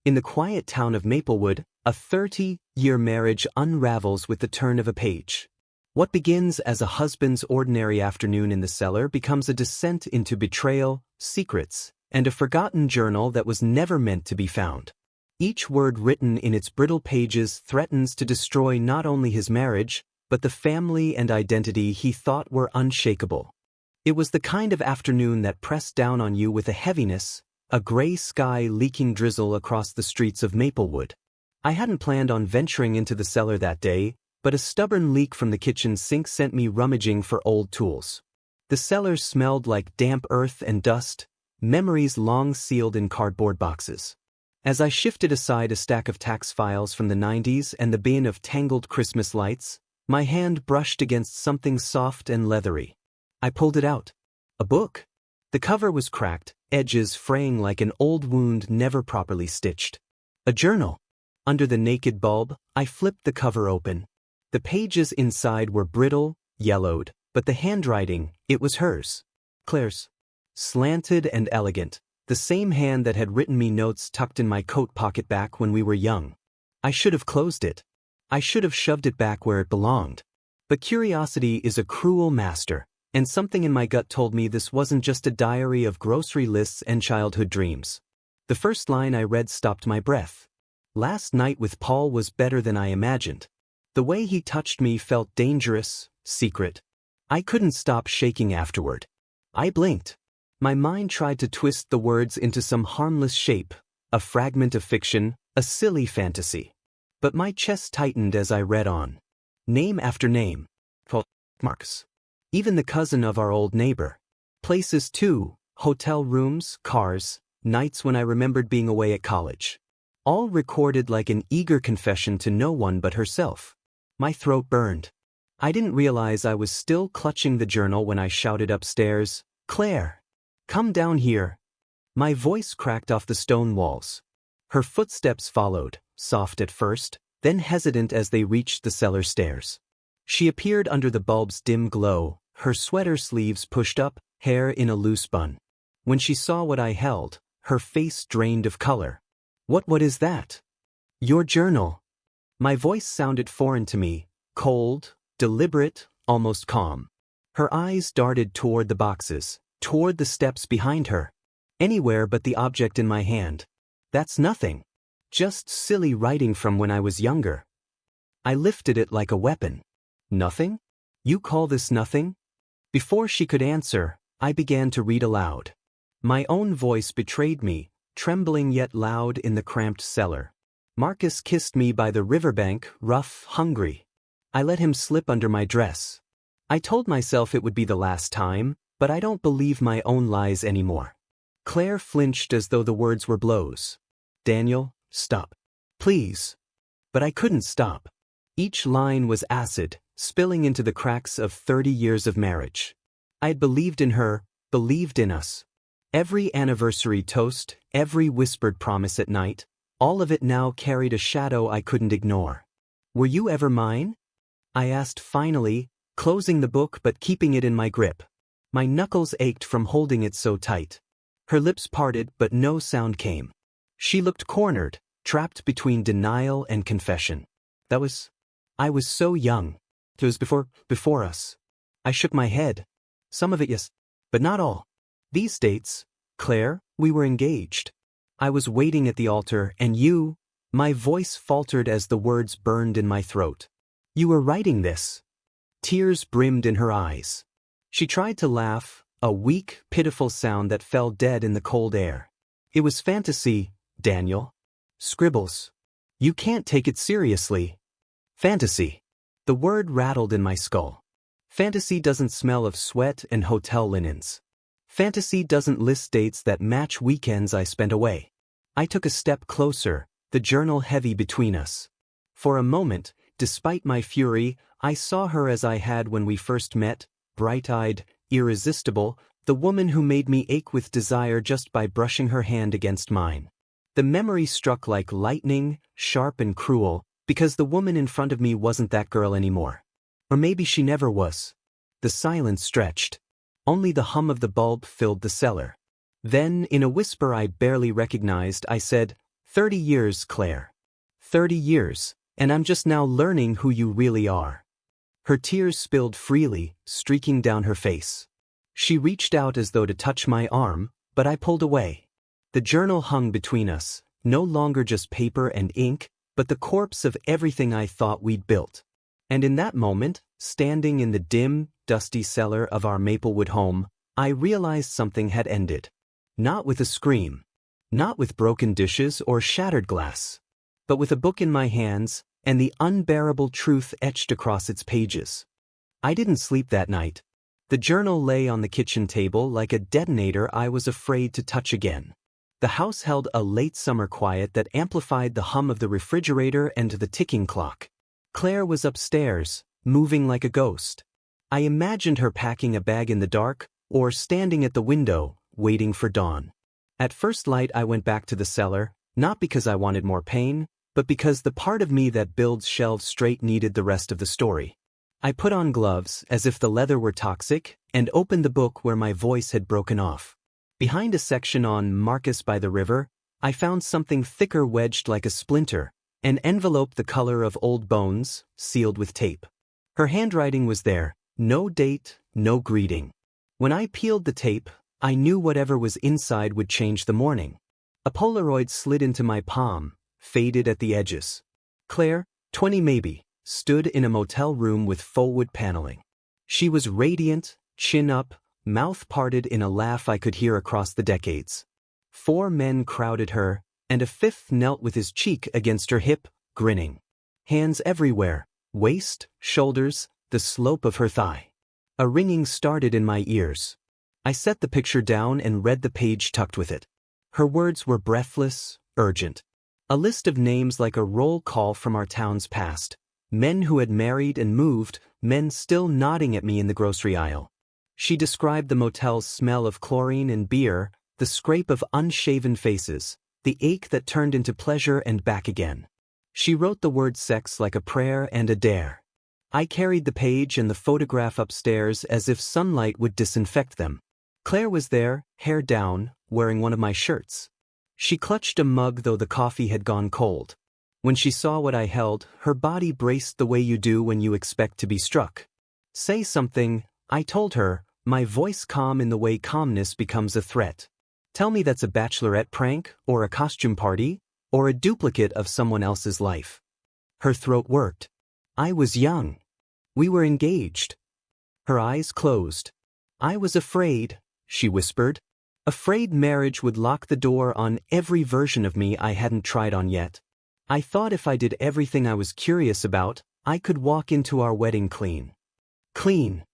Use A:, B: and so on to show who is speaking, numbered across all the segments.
A: In the quiet town of Maplewood, a 30-year marriage unravels with the turn of a page. What begins as a husband's ordinary afternoon in the cellar becomes a descent into betrayal, secrets, and a forgotten journal that was never meant to be found. Each word written in its brittle pages threatens to destroy not only his marriage, but the family and identity he thought were unshakable. It was the kind of afternoon that pressed down on you with a heaviness, a gray sky leaking drizzle across the streets of Maplewood. I hadn't planned on venturing into the cellar that day, but a stubborn leak from the kitchen sink sent me rummaging for old tools. The cellar smelled like damp earth and dust, memories long sealed in cardboard boxes. As I shifted aside a stack of tax files from the 90s and the bin of tangled Christmas lights, my hand brushed against something soft and leathery. I pulled it out. A book. The cover was cracked, edges fraying like an old wound never properly stitched. A journal. Under the naked bulb, I flipped the cover open. The pages inside were brittle, yellowed, but the handwriting, it was hers. Claire's. Slanted and elegant, the same hand that had written me notes tucked in my coat pocket back when we were young. I should have closed it. I should have shoved it back where it belonged. But curiosity is a cruel master, and something in my gut told me this wasn't just a diary of grocery lists and childhood dreams. The first line I read stopped my breath. Last night with Paul was better than I imagined. The way he touched me felt dangerous, secret. I couldn't stop shaking afterward. I blinked. My mind tried to twist the words into some harmless shape, a fragment of fiction, a silly fantasy. But my chest tightened as I read on. Name after name. Marks. Even the cousin of our old neighbor. Places too, hotel rooms, cars, nights when I remembered being away at college. All recorded like an eager confession to no one but herself. My throat burned. I didn't realize I was still clutching the journal when I shouted upstairs, "Claire! Come down here." My voice cracked off the stone walls. Her footsteps followed, soft at first, then hesitant as they reached the cellar stairs. She appeared under the bulb's dim glow, her sweater sleeves pushed up, hair in a loose bun. When she saw what I held, her face drained of color. What is that?" "Your journal." My voice sounded foreign to me, cold, deliberate, almost calm. Her eyes darted toward the boxes, toward the steps behind her. Anywhere but the object in my hand. "That's nothing. Just silly writing from when I was younger." I lifted it like a weapon. "Nothing? You call this nothing?" Before she could answer, I began to read aloud. My own voice betrayed me, trembling yet loud in the cramped cellar. "Marcus kissed me by the riverbank, rough, hungry. I let him slip under my dress. I told myself it would be the last time, but I don't believe my own lies anymore." Claire flinched as though the words were blows. "Daniel, stop. Please." But I couldn't stop. Each line was acid, spilling into the cracks of 30 years of marriage. I'd believed in her, believed in us. Every anniversary toast, every whispered promise at night, all of it now carried a shadow I couldn't ignore. "Were you ever mine?" I asked finally, closing the book but keeping it in my grip. My knuckles ached from holding it so tight. Her lips parted but no sound came. She looked cornered, trapped between denial and confession. I was so young. It was before us. I shook my head. "Some of it, yes, but not all. These dates, Claire, we were engaged. I was waiting at the altar and you..." My voice faltered as the words burned in my throat. "You were writing this." Tears brimmed in her eyes. She tried to laugh, a weak, pitiful sound that fell dead in the cold air. "It was fantasy, Daniel. Scribbles. You can't take it seriously." Fantasy. The word rattled in my skull. Fantasy doesn't smell of sweat and hotel linens. Fantasy doesn't list dates that match weekends I spent away. I took a step closer, the journal heavy between us. For a moment, despite my fury, I saw her as I had when we first met, bright-eyed, irresistible, the woman who made me ache with desire just by brushing her hand against mine. The memory struck like lightning, sharp and cruel, because the woman in front of me wasn't that girl anymore. Or maybe she never was. The silence stretched. Only the hum of the bulb filled the cellar. Then, in a whisper I barely recognized, I said, 30 years, Claire. 30 years, and I'm just now learning who you really are. Her tears spilled freely, streaking down her face. She reached out as though to touch my arm, but I pulled away. The journal hung between us, no longer just paper and ink, but the corpse of everything I thought we'd built. And in that moment, standing in the dim, dusty cellar of our Maplewood home, I realized something had ended. Not with a scream. Not with broken dishes or shattered glass. But with a book in my hands, and the unbearable truth etched across its pages. I didn't sleep that night. The journal lay on the kitchen table like a detonator I was afraid to touch again. The house held a late summer quiet that amplified the hum of the refrigerator and the ticking clock. Claire was upstairs, moving like a ghost. I imagined her packing a bag in the dark, or standing at the window, waiting for dawn. At first light I went back to the cellar, not because I wanted more pain, but because the part of me that builds shelves straight needed the rest of the story. I put on gloves, as if the leather were toxic, and opened the book where my voice had broken off. Behind a section on Marcus by the river, I found something thicker wedged like a splinter, an envelope the color of old bones, sealed with tape. Her handwriting was there, no date, no greeting. When I peeled the tape, I knew whatever was inside would change the morning. A Polaroid slid into my palm, faded at the edges. Claire, 20 maybe, stood in a motel room with faux wood paneling. She was radiant, chin up, mouth parted in a laugh I could hear across the decades. 4 men crowded her, and a 5th knelt with his cheek against her hip, grinning. Hands everywhere, waist, shoulders, the slope of her thigh. A ringing started in my ears. I set the picture down and read the page tucked with it. Her words were breathless, urgent. A list of names like a roll call from our town's past. Men who had married and moved, men still nodding at me in the grocery aisle. She described the motel's smell of chlorine and beer, the scrape of unshaven faces, the ache that turned into pleasure and back again. She wrote the word sex like a prayer and a dare. I carried the page and the photograph upstairs as if sunlight would disinfect them. Claire was there, hair down, wearing one of my shirts. She clutched a mug though the coffee had gone cold. When she saw what I held, her body braced the way you do when you expect to be struck. Say something, I told her, my voice calm in the way calmness becomes a threat. Tell me that's a bachelorette prank, or a costume party, or a duplicate of someone else's life. Her throat worked. I was young. We were engaged. Her eyes closed. I was afraid, she whispered. Afraid marriage would lock the door on every version of me I hadn't tried on yet. I thought if I did everything I was curious about, I could walk into our wedding clean. Clean.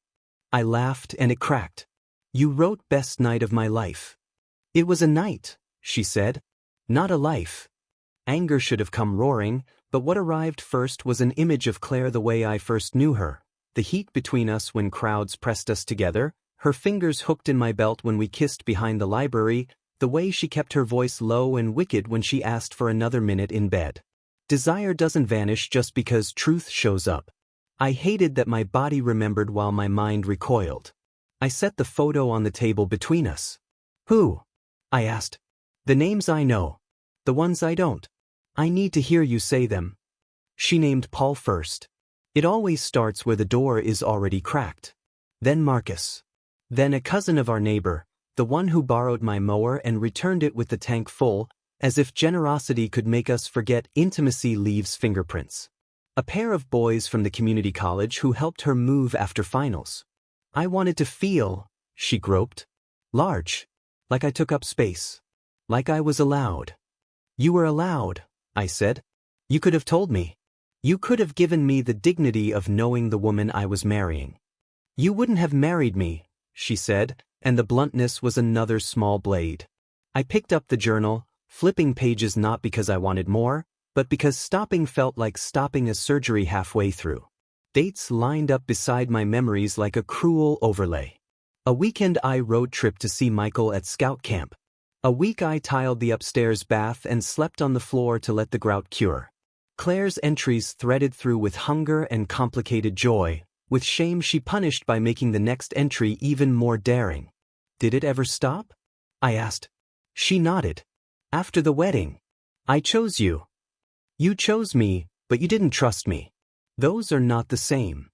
A: I laughed and it cracked. You wrote best night of my life. It was a night, she said. Not a life. Anger should have come roaring, but what arrived first was an image of Claire the way I first knew her. The heat between us when crowds pressed us together, her fingers hooked in my belt when we kissed behind the library, the way she kept her voice low and wicked when she asked for another minute in bed. Desire doesn't vanish just because truth shows up. I hated that my body remembered while my mind recoiled. I set the photo on the table between us. Who? I asked. The names I know. The ones I don't. I need to hear you say them. She named Paul first. It always starts where the door is already cracked. Then Marcus. Then a cousin of our neighbor, the one who borrowed my mower and returned it with the tank full, as if generosity could make us forget intimacy leaves fingerprints. A pair of boys from the community college who helped her move after finals. I wanted to feel, she groped. Large. Like I took up space. Like I was allowed. You were allowed, I said. You could have told me. You could have given me the dignity of knowing the woman I was marrying. You wouldn't have married me, she said, and the bluntness was another small blade. I picked up the journal, flipping pages not because I wanted more, but because stopping felt like stopping a surgery halfway through. Dates lined up beside my memories like a cruel overlay. A weekend I road trip to see Michael at scout camp. A week I tiled the upstairs bath and slept on the floor to let the grout cure. Claire's entries threaded through with hunger and complicated joy, with shame she punished by making the next entry even more daring. Did it ever stop? I asked. She nodded. After the wedding. I chose you. You chose me, but you didn't trust me. Those are not the same.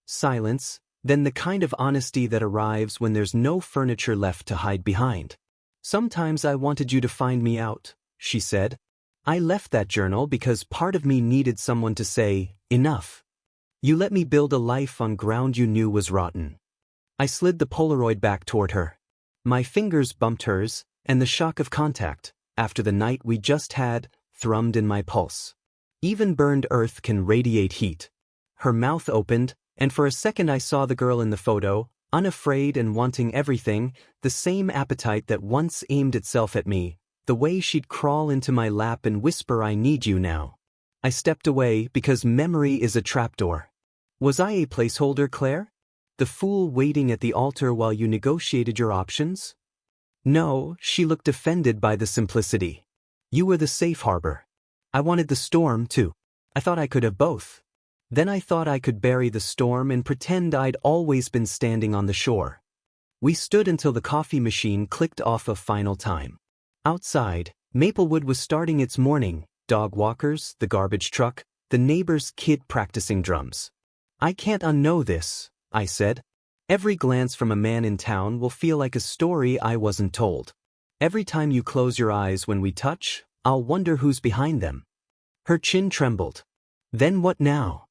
A: Silence, then the kind of honesty that arrives when there's no furniture left to hide behind. Sometimes I wanted you to find me out, she said. I left that journal because part of me needed someone to say, enough. You let me build a life on ground you knew was rotten. I slid the Polaroid back toward her. My fingers bumped hers, and the shock of contact, after the night we just had, thrummed in my pulse. Even burned earth can radiate heat. Her mouth opened, and for a second I saw the girl in the photo, unafraid and wanting everything, the same appetite that once aimed itself at me, the way she'd crawl into my lap and whisper, I need you now. I stepped away because memory is a trapdoor. Was I a placeholder, Claire? The fool waiting at the altar while you negotiated your options? No, she looked offended by the simplicity. You were the safe harbor. I wanted the storm, too. I thought I could have both. Then I thought I could bury the storm and pretend I'd always been standing on the shore. We stood until the coffee machine clicked off a final time. Outside, Maplewood was starting its morning, dog walkers, the garbage truck, the neighbor's kid practicing drums. I can't unknow this, I said. Every glance from a man in town will feel like a story I wasn't told. Every time you close your eyes when we touch, I'll wonder who's behind them. Her chin trembled. Then what now?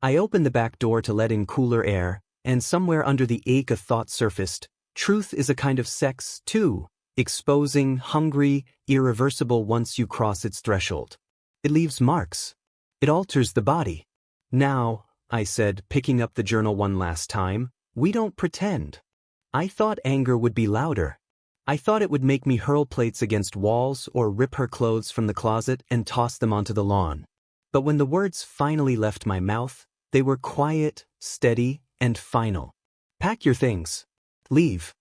A: I opened the back door to let in cooler air, and somewhere under the ache a thought surfaced. Truth is a kind of sex, too. Exposing, hungry, irreversible once you cross its threshold. It leaves marks. It alters the body. Now, I said, picking up the journal one last time, we don't pretend. I thought anger would be louder. I thought it would make me hurl plates against walls or rip her clothes from the closet and toss them onto the lawn. But when the words finally left my mouth, they were quiet, steady, and final. Pack your things. Leave.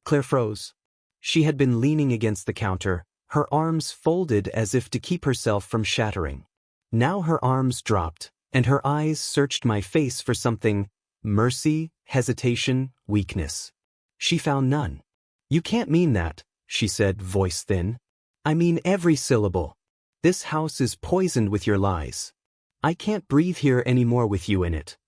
A: Claire froze. She had been leaning against the counter, her arms folded as if to keep herself from shattering. Now her arms dropped, and her eyes searched my face for something: mercy, hesitation, weakness. She found none. You can't mean that, she said, voice thin. I mean every syllable. This house is poisoned with your lies. I can't breathe here anymore with you in it.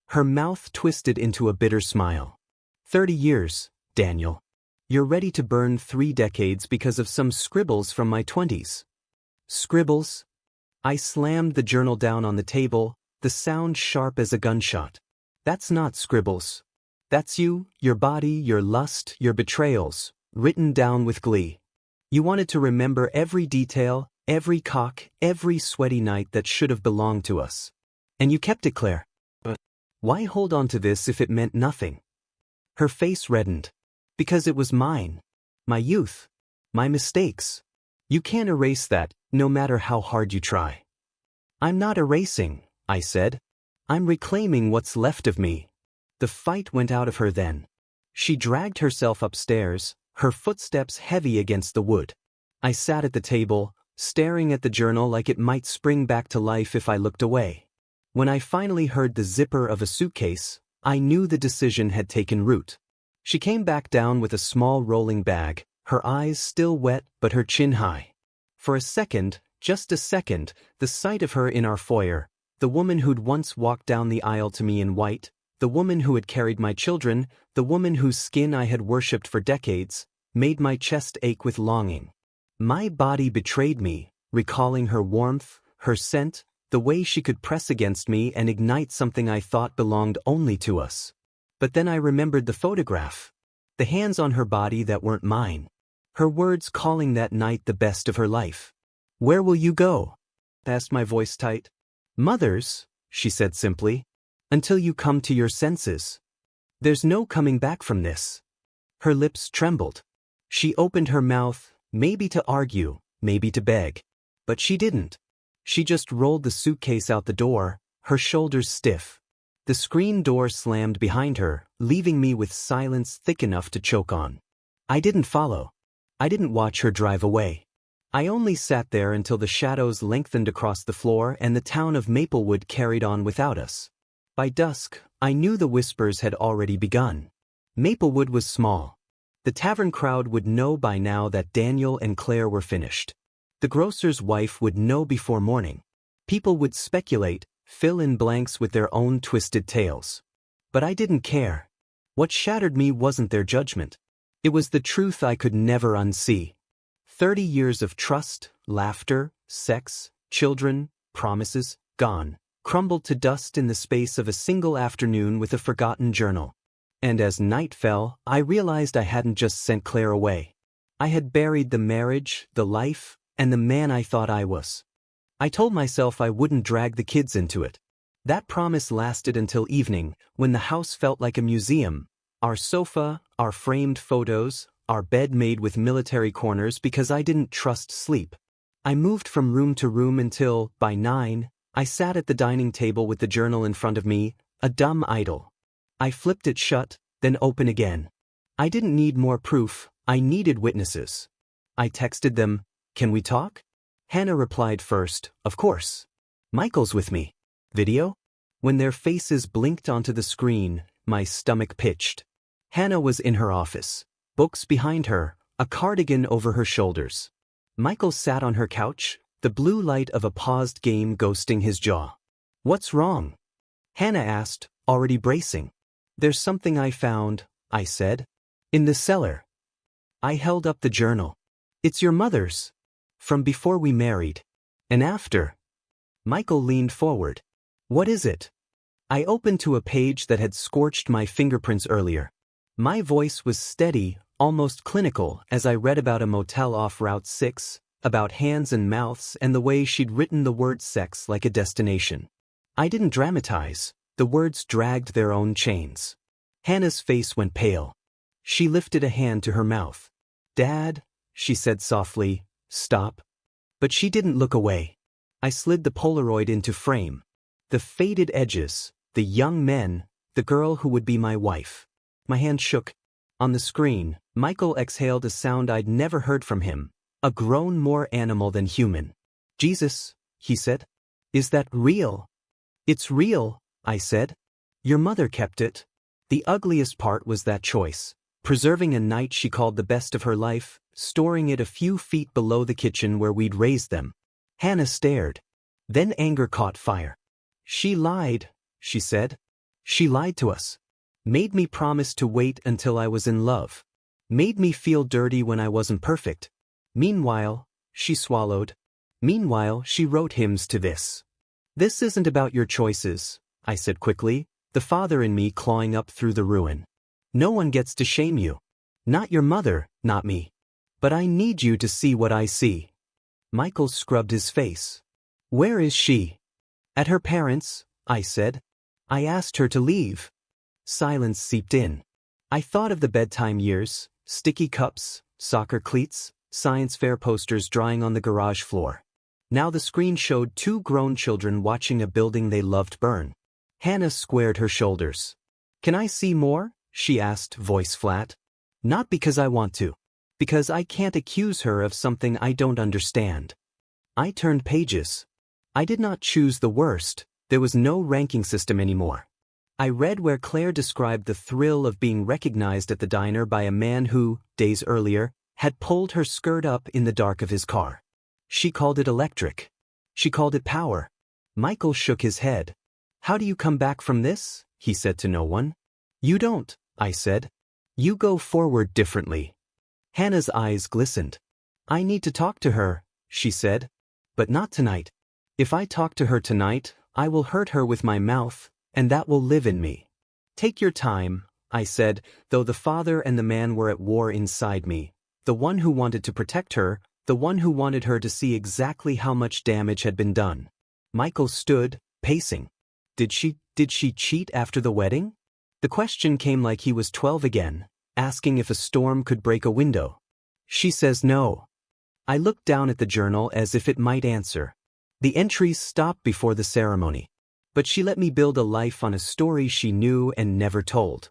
A: Her mouth twisted into a bitter smile. 30 years, Daniel. You're ready to burn 3 decades because of some scribbles from my 20s. Scribbles? I slammed the journal down on the table, the sound sharp as a gunshot. That's not scribbles. That's you, your body, your lust, your betrayals, written down with glee. You wanted to remember every detail, every cock, every sweaty night that should have belonged to us. And you kept it, Claire. But why hold on to this if it meant nothing? Her face reddened. Because it was mine. My youth. My mistakes. You can't erase that, no matter how hard you try. I'm not erasing, I said. I'm reclaiming what's left of me. The fight went out of her then. She dragged herself upstairs, her footsteps heavy against the wood. I sat at the table, staring at the journal like it might spring back to life if I looked away. When I finally heard the zipper of a suitcase, I knew the decision had taken root. She came back down with a small rolling bag, her eyes still wet but her chin high. For a second, just a second, the sight of her in our foyer, the woman who'd once walked down the aisle to me in white, the woman who had carried my children, the woman whose skin I had worshipped for decades, made my chest ache with longing. My body betrayed me, recalling her warmth, her scent, the way she could press against me and ignite something I thought belonged only to us. But then I remembered the photograph. The hands on her body that weren't mine. Her words calling that night the best of her life. Where will you go? Asked my voice tight. Mother's, she said simply. Until you come to your senses. There's no coming back from this. Her lips trembled. She opened her mouth, maybe to argue, maybe to beg. But she didn't. She just rolled the suitcase out the door, her shoulders stiff. The screen door slammed behind her, leaving me with silence thick enough to choke on. I didn't follow. I didn't watch her drive away. I only sat there until the shadows lengthened across the floor and the town of Maplewood carried on without us. By dusk, I knew the whispers had already begun. Maplewood was small. The tavern crowd would know by now that Daniel and Claire were finished. The grocer's wife would know before morning. People would speculate, fill in blanks with their own twisted tales. But I didn't care. What shattered me wasn't their judgment. It was the truth I could never unsee. 30 years of trust, laughter, sex, children, promises, gone, crumbled to dust in the space of a single afternoon with a forgotten journal. And as night fell, I realized I hadn't just sent Claire away. I had buried the marriage, the life, and the man I thought I was. I told myself I wouldn't drag the kids into it. That promise lasted until evening, when the house felt like a museum. Our sofa, our framed photos, our bed made with military corners because I didn't trust sleep. I moved from room to room until, by 9, I sat at the dining table with the journal in front of me, a dumb idol. I flipped it shut, then open again. I didn't need more proof, I needed witnesses. I texted them, "Can we talk?" Hannah replied first, "Of course." "Michael's with me." "Video?" When their faces blinked onto the screen, my stomach pitched. Hannah was in her office, books behind her, a cardigan over her shoulders. Michael sat on her couch, the blue light of a paused game ghosting his jaw. "What's wrong?" Hannah asked, already bracing. "There's something I found," I said. "In the cellar." I held up the journal. "It's your mother's. From before we married. And after." Michael leaned forward. "What is it?" I opened to a page that had scorched my fingerprints earlier. My voice was steady, almost clinical, as I read about a motel off Route 6, about hands and mouths and the way she'd written the word sex like a destination. I didn't dramatize. The words dragged their own chains. Hannah's face went pale. She lifted a hand to her mouth. "Dad," she said softly, "stop." But she didn't look away. I slid the Polaroid into frame. The faded edges, the young men, the girl who would be my wife. My hand shook. On the screen, Michael exhaled a sound I'd never heard from him, a groan more animal than human. "Jesus," he said. "Is that real?" "It's real," I said. "Your mother kept it." The ugliest part was that choice. Preserving a night she called the best of her life, storing it a few feet below the kitchen where we'd raised them. Hannah stared. Then anger caught fire. "She lied," she said. "She lied to us. Made me promise to wait until I was in love. Made me feel dirty when I wasn't perfect. Meanwhile," she swallowed. "Meanwhile, she wrote hymns to this." "This isn't about your choices," I said quickly, the father in me clawing up through the ruin. "No one gets to shame you. Not your mother, not me. But I need you to see what I see." Michael scrubbed his face. "Where is she?" "At her parents'," I said. "I asked her to leave." Silence seeped in. I thought of the bedtime years, sticky cups, soccer cleats, science fair posters drying on the garage floor. Now the screen showed two grown children watching a building they loved burn. Hannah squared her shoulders. "Can I see more?" she asked, voice flat. "Not because I want to. Because I can't accuse her of something I don't understand." I turned pages. I did not choose the worst. There was no ranking system anymore. I read where Claire described the thrill of being recognized at the diner by a man who, days earlier, had pulled her skirt up in the dark of his car. She called it electric. She called it power. Michael shook his head. "How do you come back from this?" he said to no one. "You don't," I said. "You go forward differently." Hannah's eyes glistened. "I need to talk to her," she said. "But not tonight. If I talk to her tonight, I will hurt her with my mouth, and that will live in me." "Take your time," I said, though the father and the man were at war inside me. The one who wanted to protect her, the one who wanted her to see exactly how much damage had been done. Michael stood, pacing. Did she cheat after the wedding? The question came like he was 12 again, asking if a storm could break a window. "She says no." I looked down at the journal as if it might answer. The entries stopped before the ceremony. But she let me build a life on a story she knew and never told.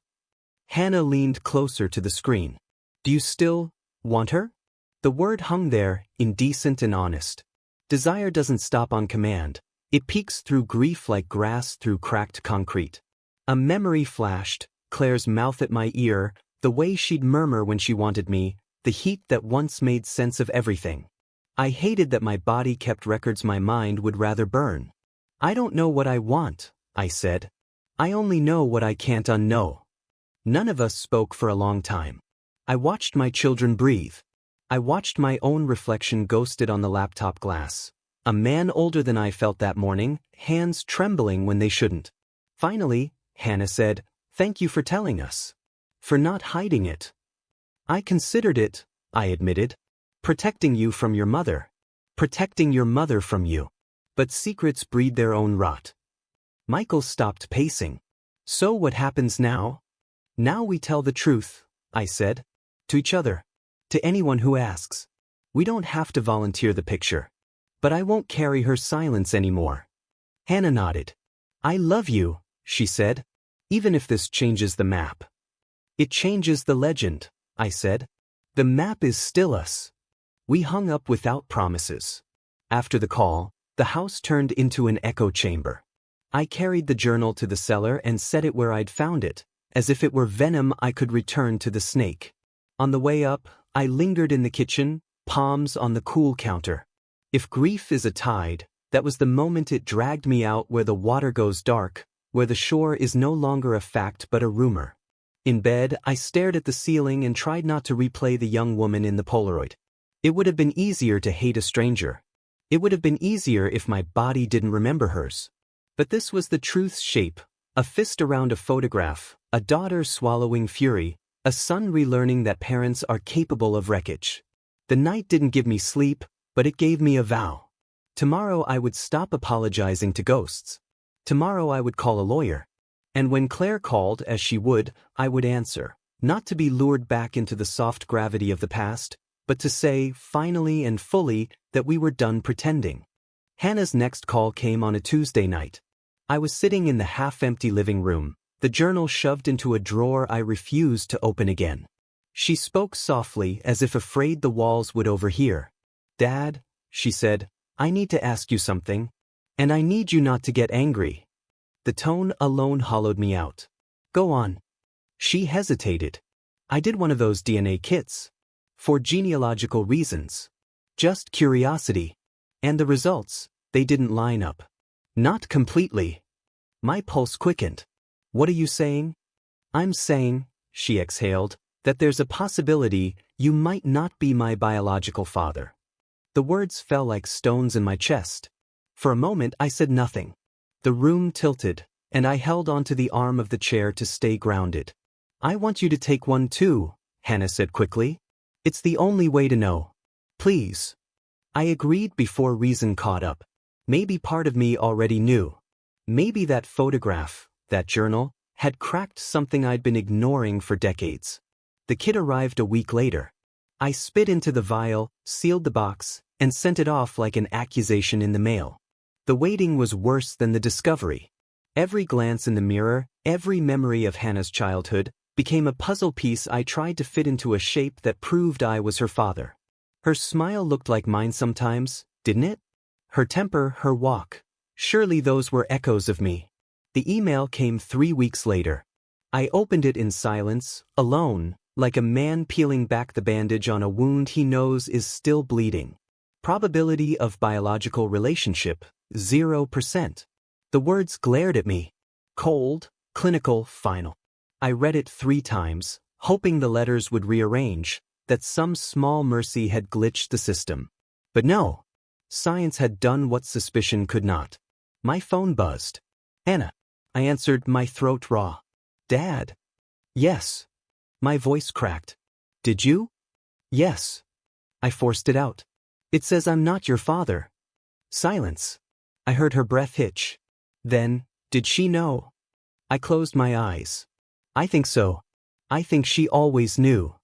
A: Hannah leaned closer to the screen. "Do you still want her?" The word hung there, indecent and honest. Desire doesn't stop on command. It peeks through grief like grass through cracked concrete. A memory flashed, Claire's mouth at my ear, the way she'd murmur when she wanted me, the heat that once made sense of everything. I hated that my body kept records my mind would rather burn. I don't know what I want, I said. I only know what I can't unknow. None of us spoke for a long time. I watched my children breathe. I watched my own reflection ghosted on the laptop glass. A man older than I felt that morning, hands trembling when they shouldn't. Finally, Hannah said, "Thank you for telling us. For not hiding it." "I considered it," I admitted. "Protecting you from your mother. Protecting your mother from you. But secrets breed their own rot." Michael stopped pacing. "So what happens now?" "Now we tell the truth," I said. "To each other. To anyone who asks. We don't have to volunteer the picture. But I won't carry her silence anymore." Hannah nodded. "I love you," she said. "Even if this changes the map." "It changes the legend," I said. "The map is still us." We hung up without promises. After the call, the house turned into an echo chamber. I carried the journal to the cellar and set it where I'd found it, as if it were venom I could return to the snake. On the way up, I lingered in the kitchen, palms on the cool counter. If grief is a tide, that was the moment it dragged me out where the water goes dark, where the shore is no longer a fact but a rumor. In bed, I stared at the ceiling and tried not to replay the young woman in the Polaroid. It would have been easier to hate a stranger. It would have been easier if my body didn't remember hers. But this was the truth's shape, a fist around a photograph, a daughter swallowing fury, a son relearning that parents are capable of wreckage. The night didn't give me sleep, but it gave me a vow. Tomorrow I would stop apologizing to ghosts. Tomorrow I would call a lawyer. And when Claire called, as she would, I would answer, not to be lured back into the soft gravity of the past, but to say, finally and fully, that we were done pretending. Hannah's next call came on a Tuesday night. I was sitting in the half-empty living room, the journal shoved into a drawer I refused to open again. She spoke softly, as if afraid the walls would overhear. "Dad," she said, "I need to ask you something. And I need you not to get angry." The tone alone hollowed me out. "Go on." She hesitated. "I did one of those DNA kits. For genealogical reasons. Just curiosity. And the results, they didn't line up. Not completely." My pulse quickened. "What are you saying?" "I'm saying," she exhaled, "that there's a possibility you might not be my biological father." The words fell like stones in my chest. For a moment I said nothing. The room tilted, and I held onto the arm of the chair to stay grounded. "I want you to take one too," Hannah said quickly. "It's the only way to know. Please." I agreed before reason caught up. Maybe part of me already knew. Maybe that photograph, that journal, had cracked something I'd been ignoring for decades. The kit arrived a week later. I spit into the vial, sealed the box, and sent it off like an accusation in the mail. The waiting was worse than the discovery. Every glance in the mirror, every memory of Hannah's childhood, became a puzzle piece I tried to fit into a shape that proved I was her father. Her smile looked like mine sometimes, didn't it? Her temper, her walk. Surely those were echoes of me. The email came 3 weeks later. I opened it in silence, alone, like a man peeling back the bandage on a wound he knows is still bleeding. Probability of biological relationship, 0%. The words glared at me. Cold, clinical, final. I read it 3 times, hoping the letters would rearrange, that some small mercy had glitched the system. But no. Science had done what suspicion could not. My phone buzzed. "Hannah." I answered, my throat raw. "Dad?" "Yes." My voice cracked. "Did you?" "Yes." I forced it out. "It says I'm not your father." Silence. I heard her breath hitch. Then, did she know? I closed my eyes. "I think so. I think she always knew."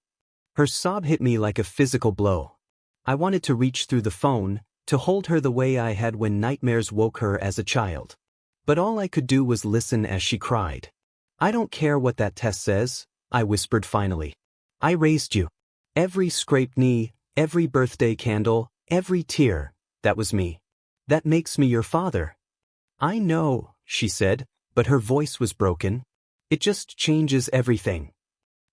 A: Her sob hit me like a physical blow. I wanted to reach through the phone, to hold her the way I had when nightmares woke her as a child. But all I could do was listen as she cried. "I don't care what that test says," I whispered finally. "I raised you. Every scraped knee, every birthday candle, every tear, that was me. That makes me your father." "I know," she said, but her voice was broken. "It just changes everything."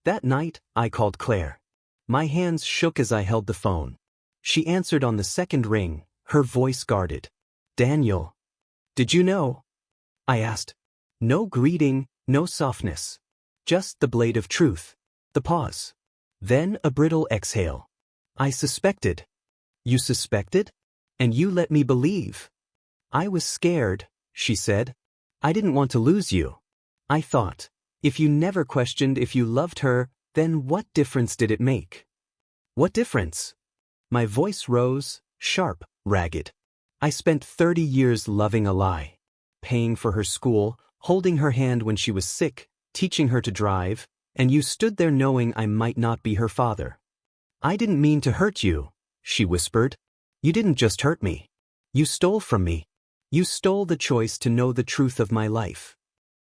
A: That night, I called Claire. My hands shook as I held the phone. She answered on the second ring, her voice guarded. Daniel. Did you know? I asked. No greeting, no softness. Just the blade of truth. The pause. Then a brittle exhale. I suspected. You suspected? And you let me believe. I was scared, she said. I didn't want to lose you. I thought, if you never questioned if you loved her, then what difference did it make? What difference? My voice rose, sharp, ragged. I spent 30 years loving a lie. Paying for her school, holding her hand when she was sick, teaching her to drive, and you stood there knowing I might not be her father. I didn't mean to hurt you, she whispered. You didn't just hurt me. You stole from me. You stole the choice to know the truth of my life.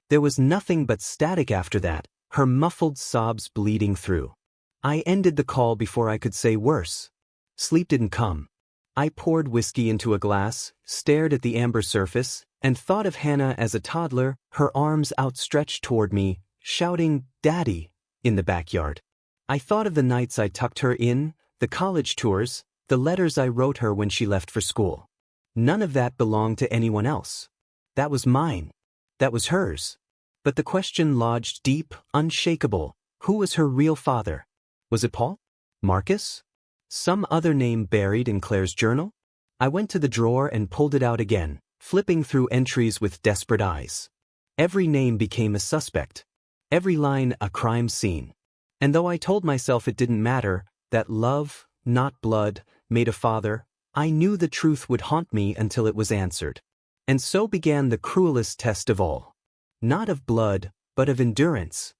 A: There was nothing but static after that, her muffled sobs bleeding through. I ended the call before I could say worse. Sleep didn't come. I poured whiskey into a glass, stared at the amber surface, and thought of Hannah as a toddler, her arms outstretched toward me, shouting, "Daddy," in the backyard. I thought of the nights I tucked her in, the college tours, the letters I wrote her when she left for school. None of that belonged to anyone else. That was mine. That was hers. But the question lodged deep, unshakable. Who was her real father? Was it Paul? Marcus? Some other name buried in Claire's journal? I went to the drawer and pulled it out again, flipping through entries with desperate eyes. Every name became a suspect. Every line a crime scene. And though I told myself it didn't matter, that love, not blood, made a father, I knew the truth would haunt me until it was answered. And so began the cruelest test of all. Not of blood, but of endurance.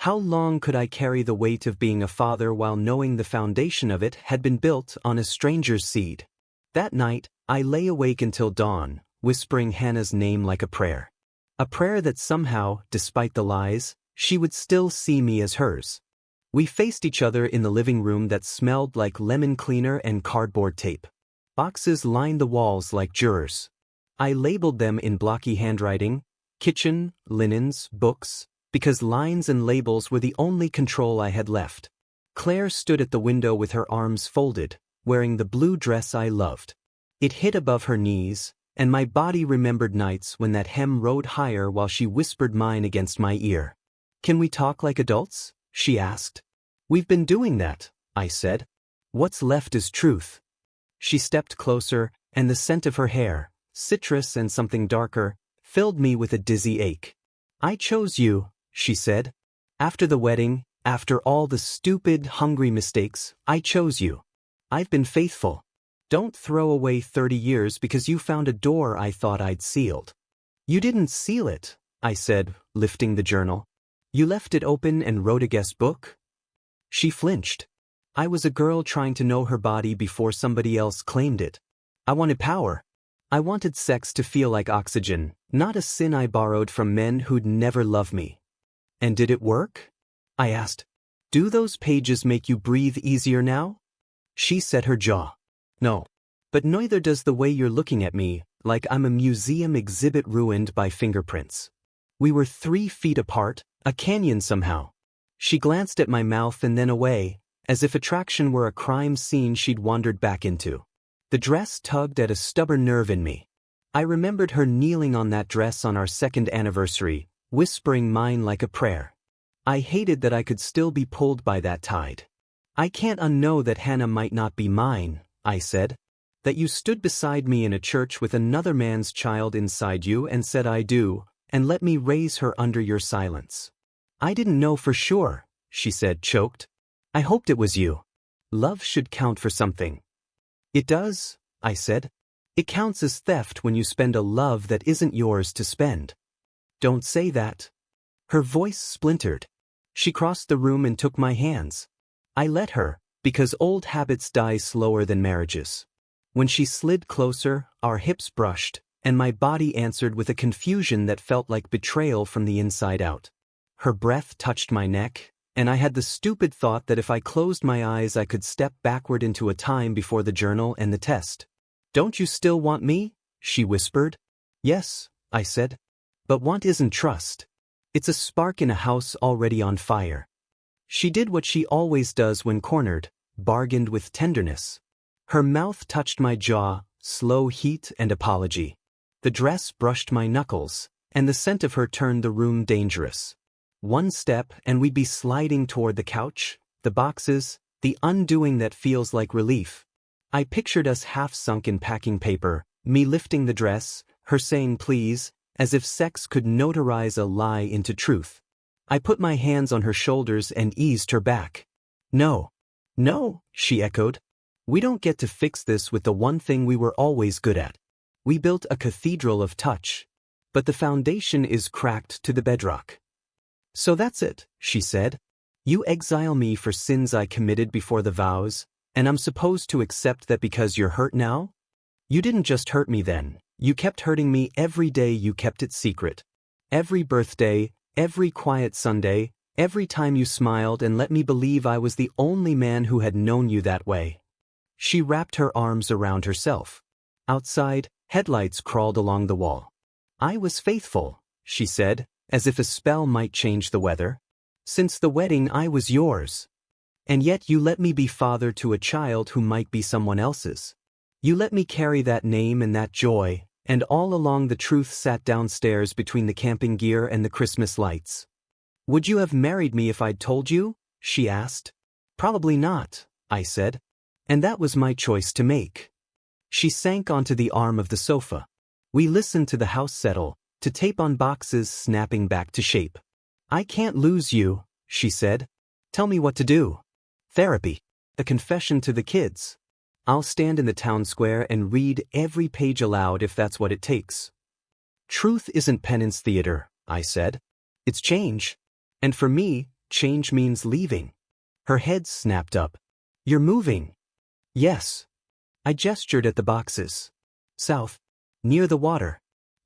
A: How long could I carry the weight of being a father while knowing the foundation of it had been built on a stranger's seed? That night, I lay awake until dawn, whispering Hannah's name like a prayer. A prayer that somehow, despite the lies, she would still see me as hers. We faced each other in the living room that smelled like lemon cleaner and cardboard tape. Boxes lined the walls like jurors. I labeled them in blocky handwriting, kitchen, linens, books, because lines and labels were the only control I had left. Claire stood at the window with her arms folded, wearing the blue dress I loved. It hit above her knees, and my body remembered nights when that hem rode higher while she whispered mine against my ear. "Can we talk like adults?" she asked. "We've been doing that," I said. "What's left is truth." She stepped closer, and the scent of her hair, citrus and something darker, filled me with a dizzy ache. "I chose you," she said. "After the wedding, after all the stupid, hungry mistakes, I chose you. I've been faithful. Don't throw away 30 years because you found a door I thought I'd sealed." "You didn't seal it," I said, lifting the journal. "You left it open and wrote a guest book?" She flinched. I was a girl trying to know her body before somebody else claimed it. I wanted power. I wanted sex to feel like oxygen, not a sin I borrowed from men who'd never love me. "And did it work?" I asked. "Do those pages make you breathe easier now?" She set her jaw. "No. But neither does the way you're looking at me, like I'm a museum exhibit ruined by fingerprints. We were 3 feet apart, a canyon somehow." She glanced at my mouth and then away, as if attraction were a crime scene she'd wandered back into. The dress tugged at a stubborn nerve in me. I remembered her kneeling on that dress on our 2nd anniversary, whispering mine like a prayer. I hated that I could still be pulled by that tide. "I can't unknow that Hannah might not be mine," I said. "That you stood beside me in a church with another man's child inside you and said I do, and let me raise her under your silence." "I didn't know for sure," she said, choked. "I hoped it was you. Love should count for something." "It does," I said. "It counts as theft when you spend a love that isn't yours to spend." "Don't say that." Her voice splintered. She crossed the room and took my hands. I let her, because old habits die slower than marriages. When she slid closer, our hips brushed, and my body answered with a confusion that felt like betrayal from the inside out. Her breath touched my neck, and I had the stupid thought that if I closed my eyes I could step backward into a time before the journal and the test. "Don't you still want me?" she whispered. "Yes," I said. "But want isn't trust. It's a spark in a house already on fire." She did what she always does when cornered, bargained with tenderness. Her mouth touched my jaw, slow heat and apology. The dress brushed my knuckles, and the scent of her turned the room dangerous. One step and we'd be sliding toward the couch, the boxes, the undoing that feels like relief. I pictured us half sunk in packing paper, me lifting the dress, her saying please, as if sex could notarize a lie into truth. I put my hands on her shoulders and eased her back. No. No, she echoed. We don't get to fix this with the one thing we were always good at. We built a cathedral of touch. But the foundation is cracked to the bedrock. So that's it, she said. You exile me for sins I committed before the vows, and I'm supposed to accept that because you're hurt now? You didn't just hurt me then. You kept hurting me every day you kept it secret. Every birthday, every quiet Sunday, every time you smiled and let me believe I was the only man who had known you that way. She wrapped her arms around herself. Outside, headlights crawled along the wall. I was faithful, she said, as if a spell might change the weather. Since the wedding I was yours. And yet you let me be father to a child who might be someone else's. You let me carry that name and that joy, and all along the truth sat downstairs between the camping gear and the Christmas lights. Would you have married me if I'd told you? She asked. Probably not, I said. And that was my choice to make. She sank onto the arm of the sofa. We listened to the house settle, to tape on boxes snapping back to shape. I can't lose you, she said. Tell me what to do. Therapy. A confession to the kids. I'll stand in the town square and read every page aloud if that's what it takes. Truth isn't penance theater, I said. It's change. And for me, change means leaving. Her head snapped up. You're moving. Yes. I gestured at the boxes. South. Near the water.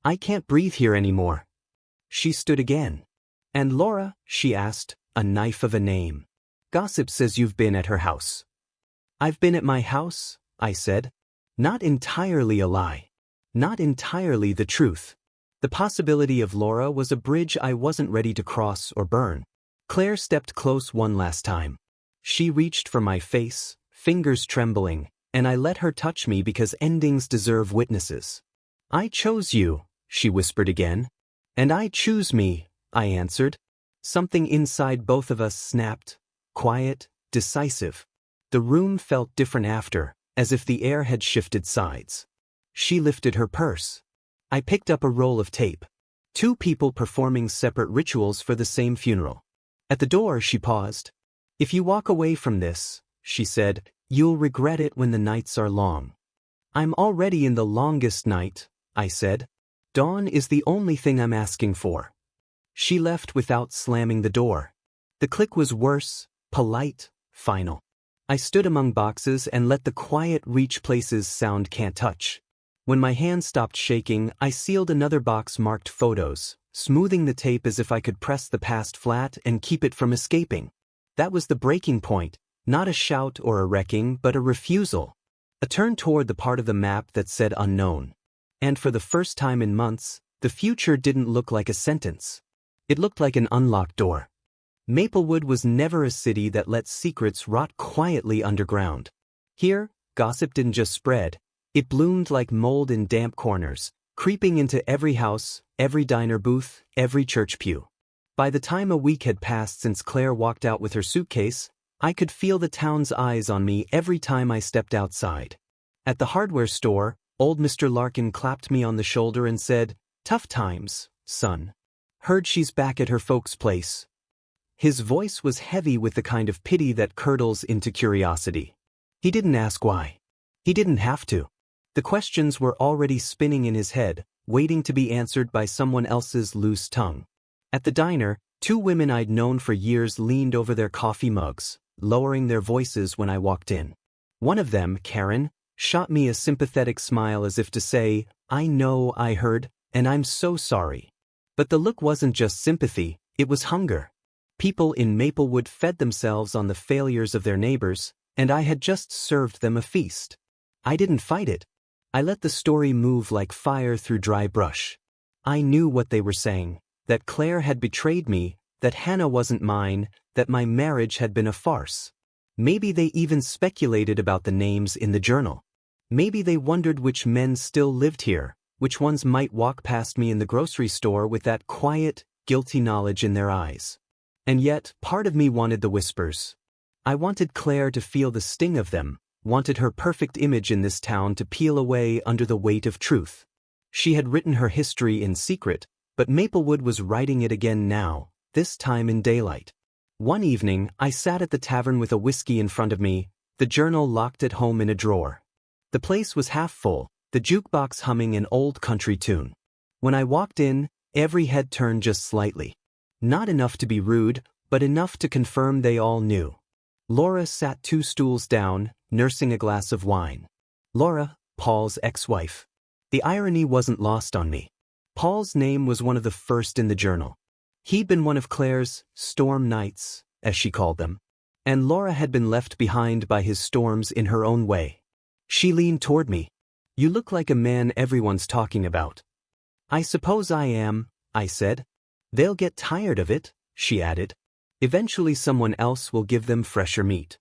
A: I can't breathe here anymore. She stood again. And Laura, she asked, a knife of a name. Gossip says you've been at her house. I've been at my house, I said. Not entirely a lie. Not entirely the truth. The possibility of Laura was a bridge I wasn't ready to cross or burn. Claire stepped close one last time. She reached for my face, fingers trembling, and I let her touch me because endings deserve witnesses. I chose you, she whispered again. And I choose me, I answered. Something inside both of us snapped. Quiet, decisive. The room felt different after, as if the air had shifted sides. She lifted her purse. I picked up a roll of tape. 2 people performing separate rituals for the same funeral. At the door, she paused. If you walk away from this, she said, you'll regret it when the nights are long. I'm already in the longest night, I said. Dawn is the only thing I'm asking for. She left without slamming the door. The click was worse, polite, final. I stood among boxes and let the quiet reach places sound can't touch. When my hand stopped shaking, I sealed another box marked photos, smoothing the tape as if I could press the past flat and keep it from escaping. That was the breaking point, not a shout or a wrecking, but a refusal. A turn toward the part of the map that said unknown. And for the first time in months, the future didn't look like a sentence. It looked like an unlocked door. Maplewood was never a city that let secrets rot quietly underground. Here, gossip didn't just spread. It bloomed like mold in damp corners, creeping into every house, every diner booth, every church pew. By the time a week had passed since Claire walked out with her suitcase, I could feel the town's eyes on me every time I stepped outside. At the hardware store, old Mr. Larkin clapped me on the shoulder and said, "Tough times, son. Heard she's back at her folks' place." His voice was heavy with the kind of pity that curdles into curiosity. He didn't ask why. He didn't have to. The questions were already spinning in his head, waiting to be answered by someone else's loose tongue. At the diner, 2 women I'd known for years leaned over their coffee mugs, lowering their voices when I walked in. One of them, Karen, shot me a sympathetic smile as if to say, I know, I heard, and I'm so sorry. But the look wasn't just sympathy, it was hunger. People in Maplewood fed themselves on the failures of their neighbors, and I had just served them a feast. I didn't fight it. I let the story move like fire through dry brush. I knew what they were saying, that Claire had betrayed me, that Hannah wasn't mine, that my marriage had been a farce. Maybe they even speculated about the names in the journal. Maybe they wondered which men still lived here, which ones might walk past me in the grocery store with that quiet, guilty knowledge in their eyes. And yet, part of me wanted the whispers. I wanted Claire to feel the sting of them, wanted her perfect image in this town to peel away under the weight of truth. She had written her history in secret, but Maplewood was writing it again now, this time in daylight. One evening, I sat at the tavern with a whiskey in front of me, the journal locked at home in a drawer. The place was half full, the jukebox humming an old country tune. When I walked in, every head turned just slightly. Not enough to be rude, but enough to confirm they all knew. Laura sat 2 stools down, nursing a glass of wine. Laura, Paul's ex-wife. The irony wasn't lost on me. Paul's name was one of the first in the journal. He'd been one of Claire's storm nights, as she called them. And Laura had been left behind by his storms in her own way. She leaned toward me. "You look like a man everyone's talking about." "I suppose I am," I said. "They'll get tired of it," she added. "Eventually someone else will give them fresher meat."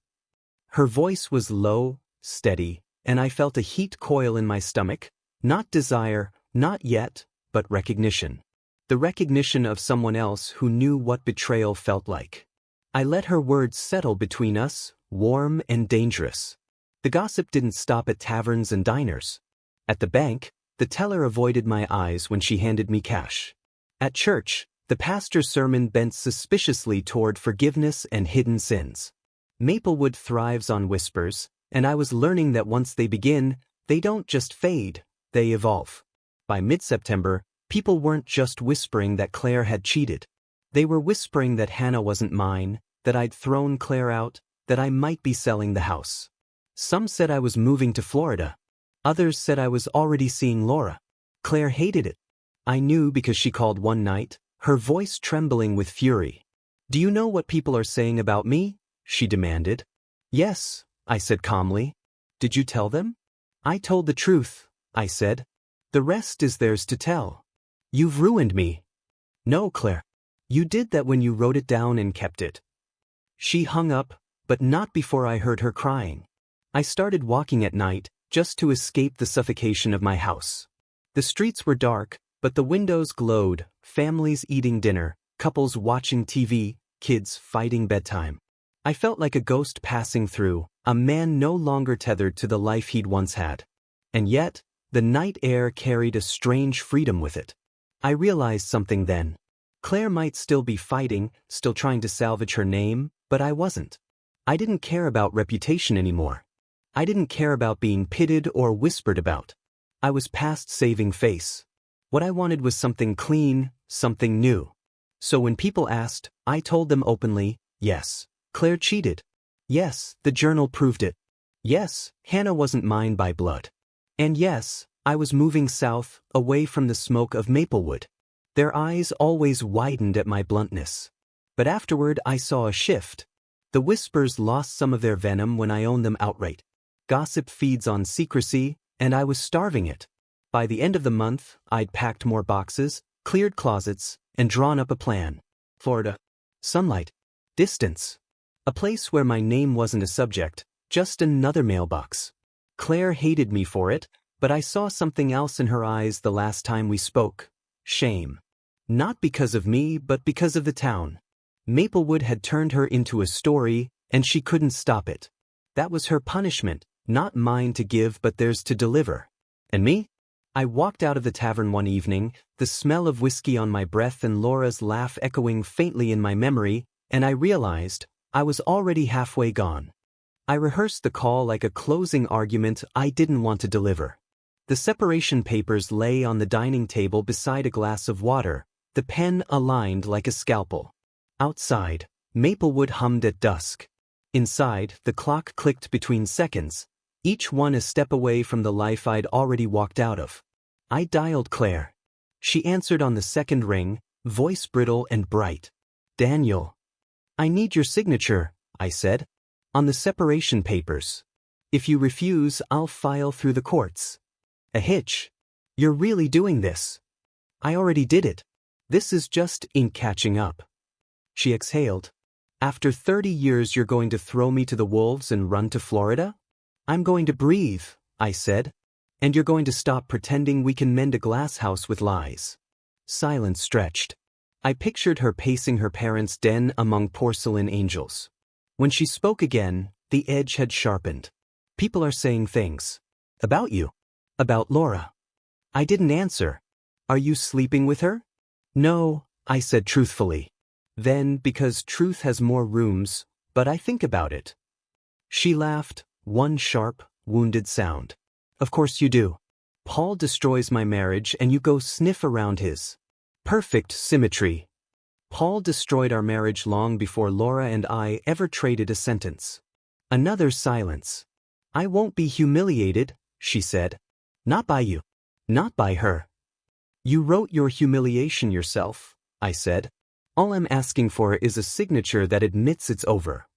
A: Her voice was low, steady, and I felt a heat coil in my stomach. Not desire, not yet, but recognition. The recognition of someone else who knew what betrayal felt like. I let her words settle between us, warm and dangerous. The gossip didn't stop at taverns and diners. At the bank, the teller avoided my eyes when she handed me cash. At church, the pastor's sermon bent suspiciously toward forgiveness and hidden sins. Maplewood thrives on whispers, and I was learning that once they begin, they don't just fade, they evolve. By mid-September, people weren't just whispering that Claire had cheated. They were whispering that Hannah wasn't mine, that I'd thrown Claire out, that I might be selling the house. Some said I was moving to Florida. Others said I was already seeing Laura. Claire hated it. I knew because she called one night, her voice trembling with fury. "Do you know what people are saying about me?" she demanded. "Yes," I said calmly. "Did you tell them?" "I told the truth," I said. "The rest is theirs to tell." "You've ruined me." "No, Claire. You did that when you wrote it down and kept it." She hung up, but not before I heard her crying. I started walking at night, just to escape the suffocation of my house. The streets were dark, but the windows glowed, families eating dinner, couples watching TV, kids fighting bedtime. I felt like a ghost passing through, a man no longer tethered to the life he'd once had. And yet, the night air carried a strange freedom with it. I realized something then. Claire might still be fighting, still trying to salvage her name, but I wasn't. I didn't care about reputation anymore. I didn't care about being pitted or whispered about. I was past saving face. What I wanted was something clean, something new. So when people asked, I told them openly, yes, Claire cheated. Yes, the journal proved it. Yes, Hannah wasn't mine by blood. And yes, I was moving south, away from the smoke of Maplewood. Their eyes always widened at my bluntness. But afterward I saw a shift. The whispers lost some of their venom when I owned them outright. Gossip feeds on secrecy, and I was starving it. By the end of the month, I'd packed more boxes, cleared closets, and drawn up a plan. Florida. Sunlight. Distance. A place where my name wasn't a subject, just another mailbox. Claire hated me for it, but I saw something else in her eyes the last time we spoke. Shame. Not because of me, but because of the town. Maplewood had turned her into a story, and she couldn't stop it. That was her punishment, not mine to give but theirs to deliver. And me? I walked out of the tavern one evening, the smell of whiskey on my breath and Laura's laugh echoing faintly in my memory, and I realized I was already halfway gone. I rehearsed the call like a closing argument I didn't want to deliver. The separation papers lay on the dining table beside a glass of water, the pen aligned like a scalpel. Outside, Maplewood hummed at dusk. Inside, the clock clicked between seconds, each one a step away from the life I'd already walked out of. I dialed Claire. She answered on the second ring, voice brittle and bright. "Daniel. I need your signature," I said. "On the separation papers. If you refuse, I'll file through the courts." A hitch. "You're really doing this?" "I already did it. This is just ink catching up." She exhaled. After 30 years you're going to throw me to the wolves and run to Florida? I'm going to breathe, I said. And you're going to stop pretending we can mend a glass house with lies. Silence stretched. I pictured her pacing her parents' den among porcelain angels. When she spoke again, the edge had sharpened. People are saying things. About you. About Laura. I didn't answer. Are you sleeping with her? No, I said truthfully. Then, because truth has more rooms, but I think about it. She laughed, one sharp, wounded sound. Of course you do. Paul destroys my marriage and you go sniff around his. Perfect symmetry. Paul destroyed our marriage long before Laura and I ever traded a sentence. Another silence. I won't be humiliated, she said. Not by you. Not by her. You wrote your humiliation yourself, I said. All I'm asking for is a signature that admits it's over.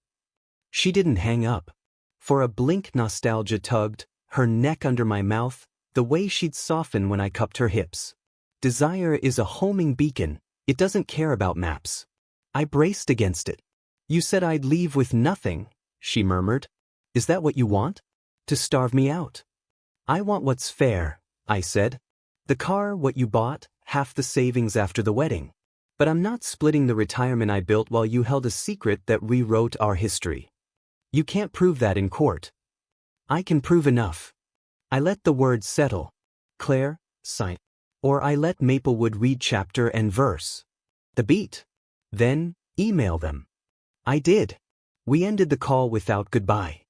A: She didn't hang up. For a blink nostalgia tugged, her neck under my mouth, the way she'd soften when I cupped her hips. Desire is a homing beacon, it doesn't care about maps. I braced against it. You said I'd leave with nothing, she murmured. Is that what you want? To starve me out? I want what's fair, I said. The car, what you bought, half the savings after the wedding. But I'm not splitting the retirement I built while you held a secret that rewrote our history. You can't prove that in court. I can prove enough. I let the words settle. Claire, sign. Or I let Maplewood read chapter and verse. The beat. Then, email them. I did. We ended the call without goodbye.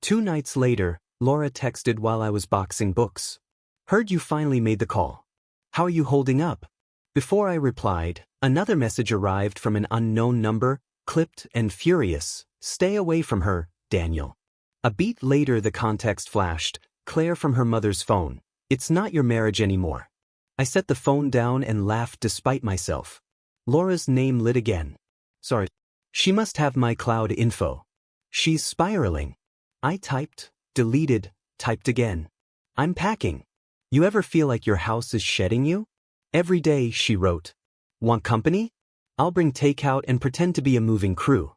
A: 2 nights later, Laura texted while I was boxing books. Heard you finally made the call. How are you holding up? Before I replied, another message arrived from an unknown number, clipped and furious. Stay away from her, Daniel. A beat later the context flashed, Claire from her mother's phone. It's not your marriage anymore. I set the phone down and laughed despite myself. Laura's name lit again. Sorry. She must have my cloud info. She's spiraling. I typed, deleted, typed again. I'm packing. You ever feel like your house is shedding you? Every day, she wrote. Want company? I'll bring takeout and pretend to be a moving crew.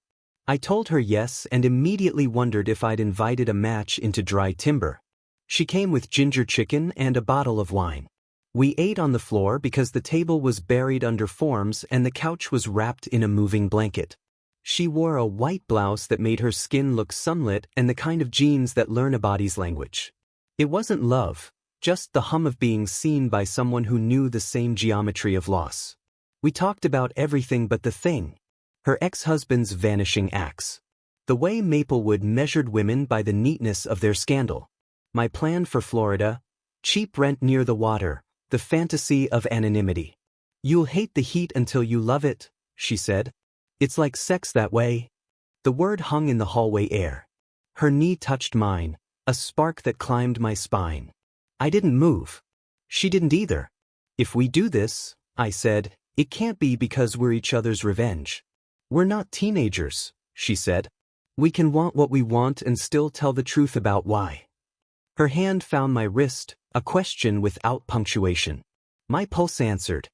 A: I told her yes and immediately wondered if I'd invited a match into dry timber. She came with ginger chicken and a bottle of wine. We ate on the floor because the table was buried under forms and the couch was wrapped in a moving blanket. She wore a white blouse that made her skin look sunlit and the kind of jeans that learn a body's language. It wasn't love, just the hum of being seen by someone who knew the same geometry of loss. We talked about everything but the thing. Her ex-husband's vanishing acts. The way Maplewood measured women by the neatness of their scandal. My plan for Florida. Cheap rent near the water. The fantasy of anonymity. You'll hate the heat until you love it, she said. It's like sex that way. The word hung in the hallway air. Her knee touched mine, a spark that climbed my spine. I didn't move. She didn't either. If we do this, I said, it can't be because we're each other's revenge. We're not teenagers, she said. We can want what we want and still tell the truth about why. Her hand found my wrist, a question without punctuation. My pulse answered.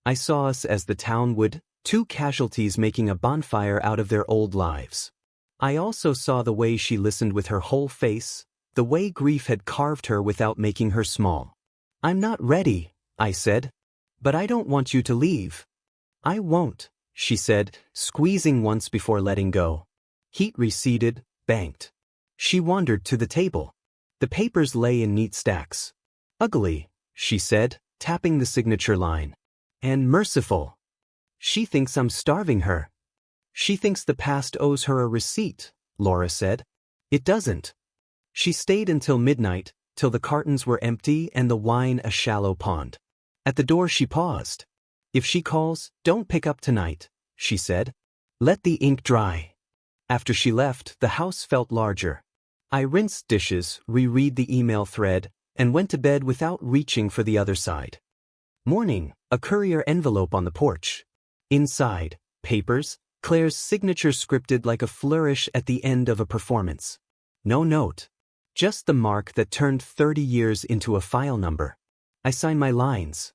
A: I saw us as the town would, 2 casualties making a bonfire out of their old lives. I also saw the way she listened with her whole face, the way grief had carved her without making her small. I'm not ready, I said. But I don't want you to leave. I won't, she said, squeezing once before letting go. Heat receded, banked. She wandered to the table. The papers lay in neat stacks. Ugly, she said, tapping the signature line. And merciful. She thinks I'm starving her. She thinks the past owes her a receipt, Laura said. It doesn't. She stayed until midnight, till the cartons were empty and the wine a shallow pond. At the door she paused. If she calls, don't pick up tonight, she said. Let the ink dry. After she left, the house felt larger. I rinsed dishes, reread the email thread, and went to bed without reaching for the other side. Morning, a courier envelope on the porch. Inside, papers, Claire's signature scripted like a flourish at the end of a performance. No note. Just the mark that turned 30 years into a file number. I signed my lines.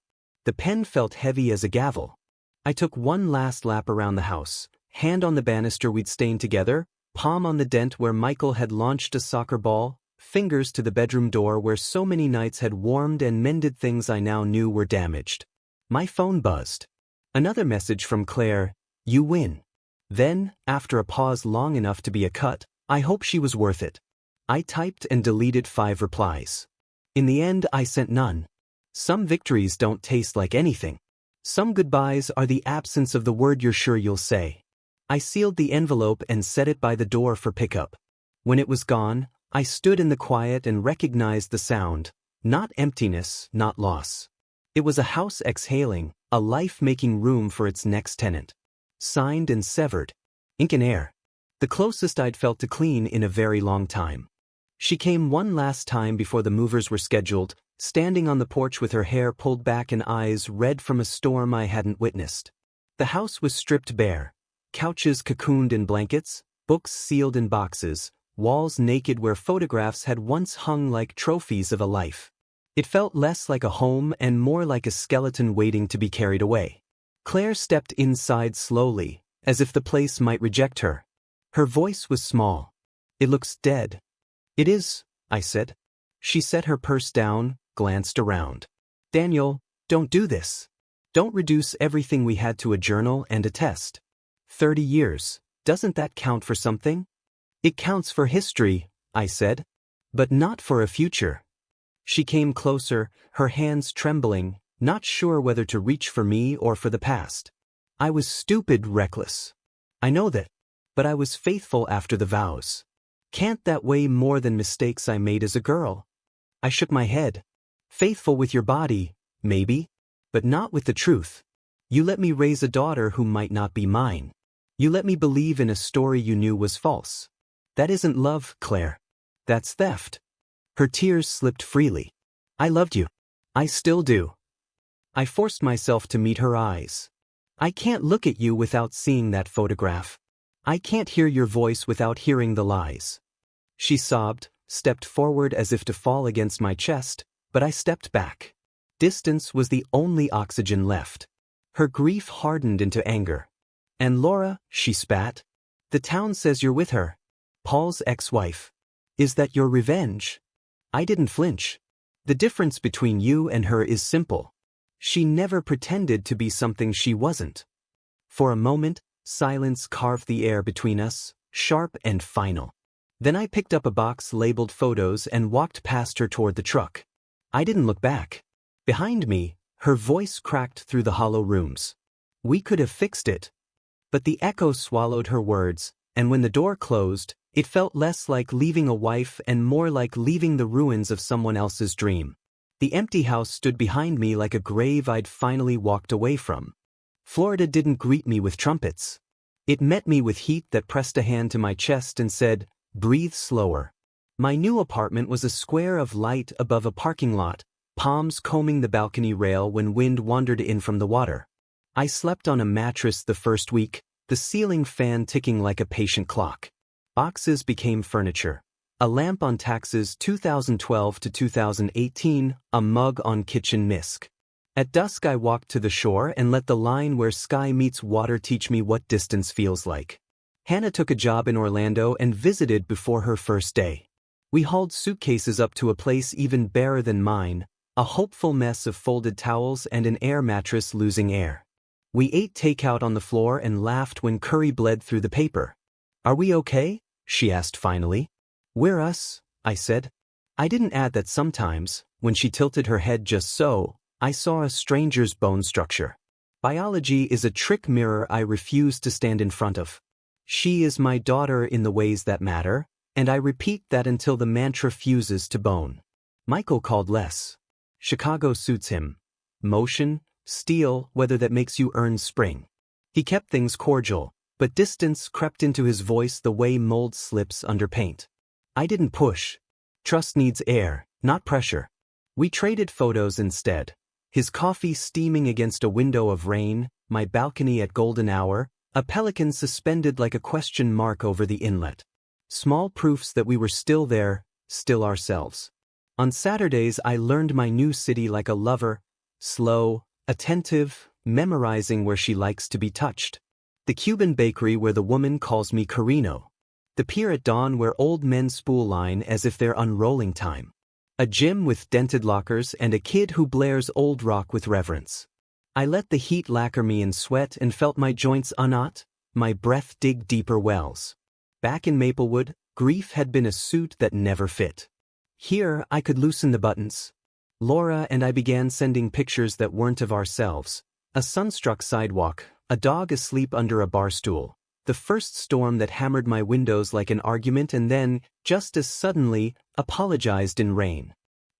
A: The pen felt heavy as a gavel. I took one last lap around the house, Hand on the banister we'd stained together, palm on the dent where Michael had launched a soccer ball, fingers to the bedroom door where so many nights had warmed and mended things I now knew were damaged. My phone buzzed. Another message from Claire, "You win." Then, after a pause long enough to be a cut, "I hope she was worth it." I typed and deleted 5 replies. In the end, I sent none. Some victories don't taste like anything. Some goodbyes are the absence of the word you're sure you'll say. I sealed the envelope and set it by the door for pickup. When it was gone, I stood in the quiet and recognized the sound, not emptiness, not loss. It was a house exhaling, a life making room for its next tenant. Signed and severed. Ink and air. The closest I'd felt to clean in a very long time. She came one last time before the movers were scheduled, standing on the porch with her hair pulled back and eyes red from a storm I hadn't witnessed. The house was stripped bare. Couches cocooned in blankets, books sealed in boxes, walls naked where photographs had once hung like trophies of a life. It felt less like a home and more like a skeleton waiting to be carried away. Claire stepped inside slowly, as if the place might reject her. Her voice was small. "It looks dead." "It is," I said. She set her purse down, glanced around. "Daniel, don't do this. Don't reduce everything we had to a journal and a test. 30 years, doesn't that count for something?" "It counts for history," I said. "But not for a future." She came closer, her hands trembling, not sure whether to reach for me or for the past. I was stupid, reckless. I know that. But I was faithful after the vows. Can't that weigh more than mistakes I made as a girl? I shook my head. "Faithful with your body, maybe, but not with the truth. You let me raise a daughter who might not be mine. You let me believe in a story you knew was false. That isn't love, Claire. That's theft." Her tears slipped freely. "I loved you. I still do." I forced myself to meet her eyes. "I can't look at you without seeing that photograph. I can't hear your voice without hearing the lies." She sobbed, stepped forward as if to fall against my chest, but I stepped back. Distance was the only oxygen left. Her grief hardened into anger. "And Laura," she spat. "The town says you're with her. Paul's ex-wife. Is that your revenge?" I didn't flinch. "The difference between you and her is simple. She never pretended to be something she wasn't." For a moment, silence carved the air between us, sharp and final. Then I picked up a box labeled photos and walked past her toward the truck. I didn't look back. Behind me, her voice cracked through the hollow rooms. "We could have fixed it." But the echo swallowed her words, and when the door closed, it felt less like leaving a wife and more like leaving the ruins of someone else's dream. The empty house stood behind me like a grave I'd finally walked away from. Florida didn't greet me with trumpets. It met me with heat that pressed a hand to my chest and said, "Breathe slower." My new apartment was a square of light above a parking lot, palms combing the balcony rail when wind wandered in from the water. I slept on a mattress the first week, the ceiling fan ticking like a patient clock. Boxes became furniture. A lamp on taxes 2012 to 2018, a mug on kitchen misc. At dusk I walked to the shore and let the line where sky meets water teach me what distance feels like. Hannah took a job in Orlando and visited before her first day. We hauled suitcases up to a place even barer than mine, a hopeful mess of folded towels and an air mattress losing air. We ate takeout on the floor and laughed when curry bled through the paper. "Are we okay?" she asked finally. "We're us," I said. I didn't add that sometimes, when she tilted her head just so, I saw a stranger's bone structure. Biology is a trick mirror I refuse to stand in front of. She is my daughter in the ways that matter, and I repeat that until the mantra fuses to bone. Michael called less. Chicago suits him. Motion, steel, weather that makes you earn spring. He kept things cordial, but distance crept into his voice the way mold slips under paint. I didn't push. Trust needs air, not pressure. We traded photos instead. His coffee steaming against a window of rain, my balcony at golden hour, a pelican suspended like a question mark over the inlet. Small proofs that we were still there, still ourselves. On Saturdays I learned my new city like a lover, slow, attentive, memorizing where she likes to be touched. The Cuban bakery where the woman calls me Carino. The pier at dawn where old men spool line as if they're unrolling time. A gym with dented lockers and a kid who blares old rock with reverence. I let the heat lacquer me in sweat and felt my joints unknot, my breath dig deeper wells. Back in Maplewood, grief had been a suit that never fit. Here, I could loosen the buttons. Laura and I began sending pictures that weren't of ourselves. A sunstruck sidewalk, a dog asleep under a bar stool. The first storm that hammered my windows like an argument and then, just as suddenly, apologized in rain.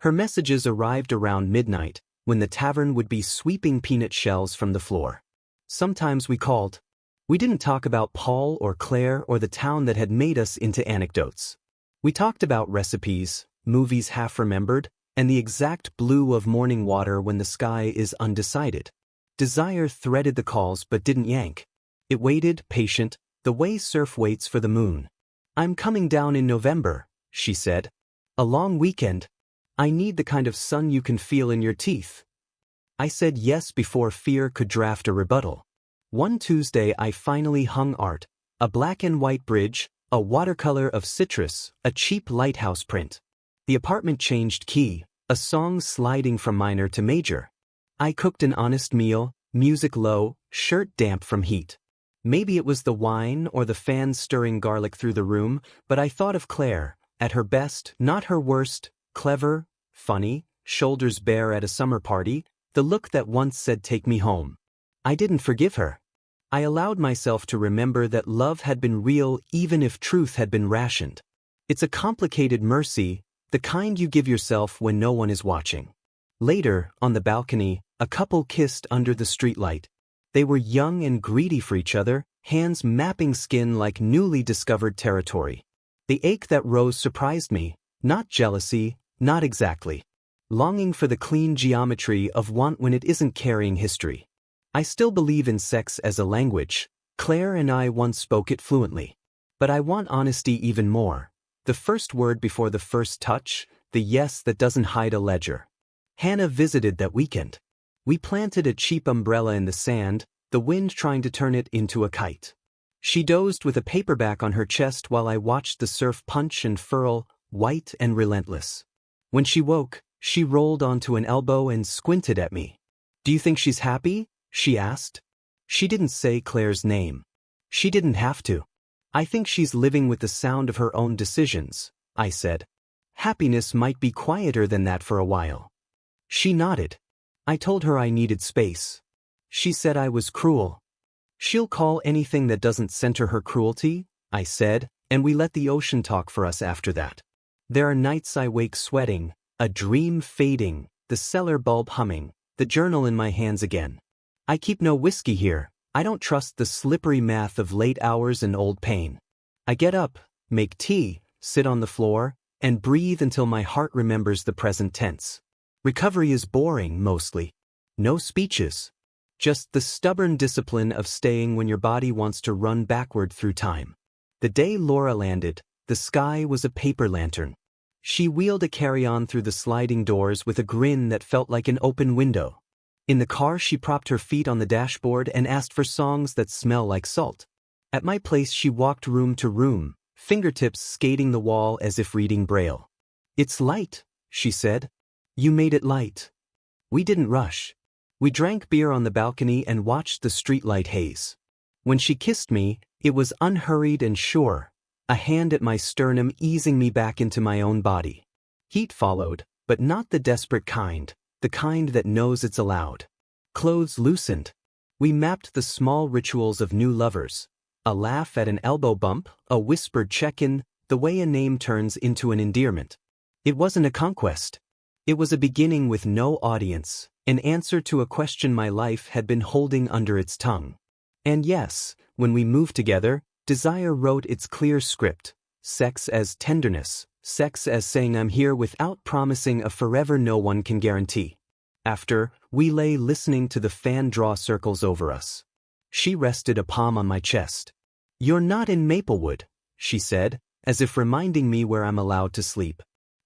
A: Her messages arrived around midnight, when the tavern would be sweeping peanut shells from the floor. Sometimes we called. We didn't talk about Paul or Claire or the town that had made us into anecdotes. We talked about recipes, movies half remembered, and the exact blue of morning water when the sky is undecided. Desire threaded the calls but didn't yank. It waited, patient, the way surf waits for the moon. "I'm coming down in November," she said. "A long weekend. I need the kind of sun you can feel in your teeth." I said yes before fear could draft a rebuttal. One Tuesday I finally hung art, a black and white bridge, a watercolor of citrus, a cheap lighthouse print. The apartment changed key, a song sliding from minor to major. I cooked an honest meal, music low, shirt damp from heat. Maybe it was the wine or the fan stirring garlic through the room, but I thought of Claire, at her best, not her worst, clever, funny, shoulders bare at a summer party, the look that once said take me home. I didn't forgive her. I allowed myself to remember that love had been real even if truth had been rationed. It's a complicated mercy, the kind you give yourself when no one is watching. Later, on the balcony, a couple kissed under the streetlight. They were young and greedy for each other, hands mapping skin like newly discovered territory. The ache that rose surprised me, not jealousy, not exactly. Longing for the clean geometry of want when it isn't carrying history. I still believe in sex as a language. Claire and I once spoke it fluently. But I want honesty even more. The first word before the first touch, the yes that doesn't hide a ledger. Hannah visited that weekend. We planted a cheap umbrella in the sand, the wind trying to turn it into a kite. She dozed with a paperback on her chest while I watched the surf punch and furl, white and relentless. When she woke, she rolled onto an elbow and squinted at me. "Do you think she's happy?" she asked. She didn't say Claire's name. She didn't have to. "I think she's living with the sound of her own decisions," I said. "Happiness might be quieter than that for a while." She nodded. I told her I needed space. She said I was cruel. "She'll call anything that doesn't center her cruelty," I said, and we let the ocean talk for us after that. There are nights I wake sweating, a dream fading, the cellar bulb humming, the journal in my hands again. I keep no whiskey here. I don't trust the slippery math of late hours and old pain. I get up, make tea, sit on the floor, and breathe until my heart remembers the present tense. Recovery is boring, mostly. No speeches. Just the stubborn discipline of staying when your body wants to run backward through time. The day Laura landed, the sky was a paper lantern. She wheeled a carry-on through the sliding doors with a grin that felt like an open window. In the car she propped her feet on the dashboard and asked for songs that smell like salt. At my place she walked room to room, fingertips skating the wall as if reading Braille. "It's light," she said. "You made it light." We didn't rush. We drank beer on the balcony and watched the streetlight haze. When she kissed me, it was unhurried and sure, a hand at my sternum easing me back into my own body. Heat followed, but not the desperate kind, the kind that knows it's allowed. Clothes loosened. We mapped the small rituals of new lovers. A laugh at an elbow bump, a whispered check-in, the way a name turns into an endearment. It wasn't a conquest. It was a beginning with no audience, an answer to a question my life had been holding under its tongue. And yes, when we moved together, desire wrote its clear script. Sex as tenderness, sex as saying I'm here without promising a forever no one can guarantee. After, we lay listening to the fan draw circles over us. She rested a palm on my chest. "You're not in Maplewood," she said, as if reminding me where I'm allowed to sleep.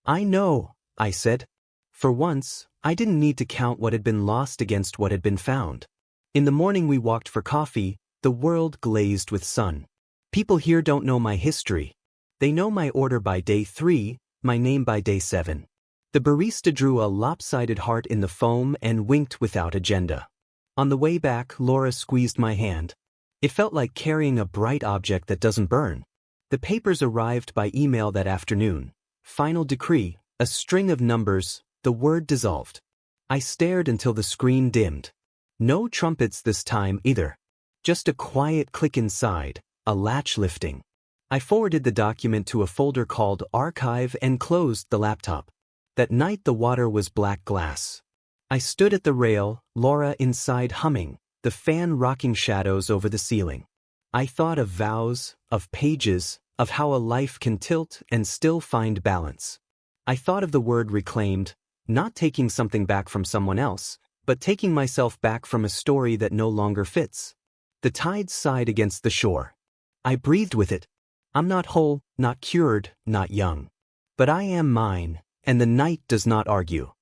A: "I know," I said. For once, I didn't need to count what had been lost against what had been found. In the morning we walked for coffee, the world glazed with sun. People here don't know my history. They know my order by day 3, my name by day 7. The barista drew a lopsided heart in the foam and winked without agenda. On the way back, Laura squeezed my hand. It felt like carrying a bright object that doesn't burn. The papers arrived by email that afternoon. Final decree, a string of numbers, the word dissolved. I stared until the screen dimmed. No trumpets this time either. Just a quiet click inside, a latch lifting. I forwarded the document to a folder called Archive and closed the laptop. That night the water was black glass. I stood at the rail, Laura inside humming, the fan rocking shadows over the ceiling. I thought of vows, of pages, of how a life can tilt and still find balance. I thought of the word reclaimed, not taking something back from someone else, but taking myself back from a story that no longer fits. The tide sighed against the shore. I breathed with it. I'm not whole, not cured, not young. But I am mine, and the night does not argue.